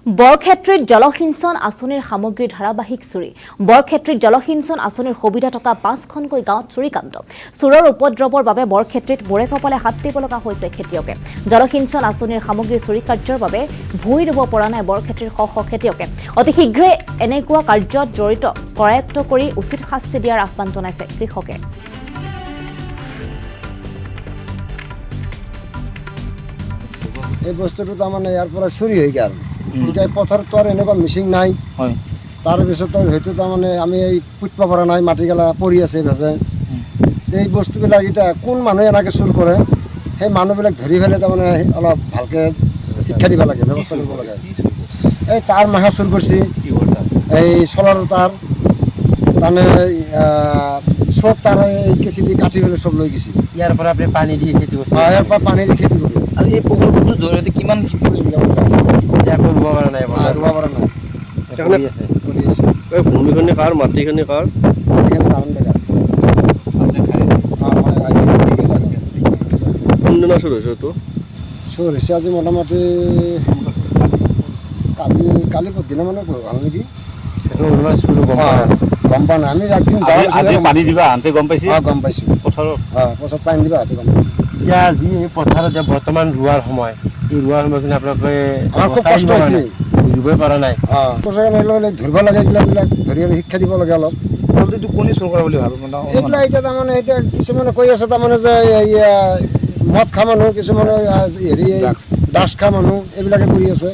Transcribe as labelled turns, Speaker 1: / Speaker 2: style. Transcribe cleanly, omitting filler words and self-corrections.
Speaker 1: বৰক্ষেত্ৰীত জলসিঞ্চন আঁচনিৰ সামগ্ৰীৰ ধাৰাবাহিক চুৰি বৰক্ষেত্ৰীত জলসিঞ্চন আঁচনিৰ সুবিধা থকা ৫খনকৈ গাঁৱত চুৰিকাণ্ড চোৰৰ উপদ্ৰৱৰ বাবে বৰক্ষেত্ৰীত মোৰে কপালে হাত দিব লগা হৈছে খেতিয়কে জলসিঞ্চন আঁচনিৰ সামগ্ৰী চুৰি কাৰ্যৰ বাবে ভূঁই ৰুব পৰা নাই বৰক্ষেত্ৰীৰ শ শ খেতিয়কে অতি শীঘ্ৰে এনেকুৱা কাৰ্যত জড়িত কৰায়ত্ব কৰি উচিত শাস্তি দিয়াৰ আহ্বান জনাইছে কৃষকে
Speaker 2: এই বস্তুটো তাৰমানে ইয়াৰ পৰা চুৰি হৈ গ'ল এতিয়া পথাৰত তো আৰু এনেকুৱা মিচিং নাই তাৰপিছত হয়তো তাৰমানে আমি এই পুতিব পৰা নাই মাটিগেলা পৰি আছে ভেজে এই বস্তুবিলাক এতিয়া কোন মানুহে এনেকৈ চুৰ কৰে সেই মানুহবিলাক ধৰি পেলাই তাৰমানে অলপ ভালকৈ শিক্ষা দিব লাগে ব্যৱস্থা কৰিব লাগে এই তাৰ মাখা চুৰ কৰিছে এই চলাৰ তাৰ তাৰমানে চব তাৰ এই কেঁচি দি কাটি পেলাই চব লৈ গৈছে
Speaker 3: ইয়াৰ পৰা আপুনি পানী দি খেতি কৰিছে
Speaker 2: ইয়াৰ পৰা পানী দি খেতি কৰি
Speaker 3: আৰু এই প্ৰকল্পটোৰ জৰিয়তে কিমান একো ৰুব পৰা নাই
Speaker 2: ৰুব পৰা নাই
Speaker 3: কৰি আছে
Speaker 2: কৰি আছে
Speaker 4: এই ভূমিখিনি কাৰ মাটিখিনি কাৰ
Speaker 2: এইখিনি কাৰণ বেয়া
Speaker 4: কোনদিনা চুৰ হৈছে এইটো
Speaker 2: চোৰ হৈছে আজি মোটামুটি কালি পৰদিনা মানে ভাল নেকি গম পোৱা নাই আমি একদিন যাওঁ
Speaker 5: পানী দিবা আনতে গম পাইছি
Speaker 2: গম পাইছোঁ
Speaker 5: পথাৰত
Speaker 2: পথাৰত পানী দিবা হাতে গম পাইছোঁ
Speaker 3: এতিয়া যি পথাৰত যে বৰ্তমান ৰোৱাৰ সময় এই ৰোৱাৰ সময়খিনি আপোনালোকে
Speaker 2: আমাৰ খুব কষ্ট হৈছে
Speaker 3: ৰুবই পৰা নাই
Speaker 2: ধৰিব লাগে এইবিলাক ধৰি শিক্ষা দিব লাগে অলপ
Speaker 5: এইটো কোনে চুৰ কৰা বুলি ভাবো
Speaker 2: এইবিলাক এতিয়া তাৰমানে এতিয়া কিছুমানে কৈ আছে তাৰমানে যে মদ খোৱা মানুহ কিছুমানে হেৰি ড্ৰাগছ খোৱা মানুহ এইবিলাকে কৰি আছে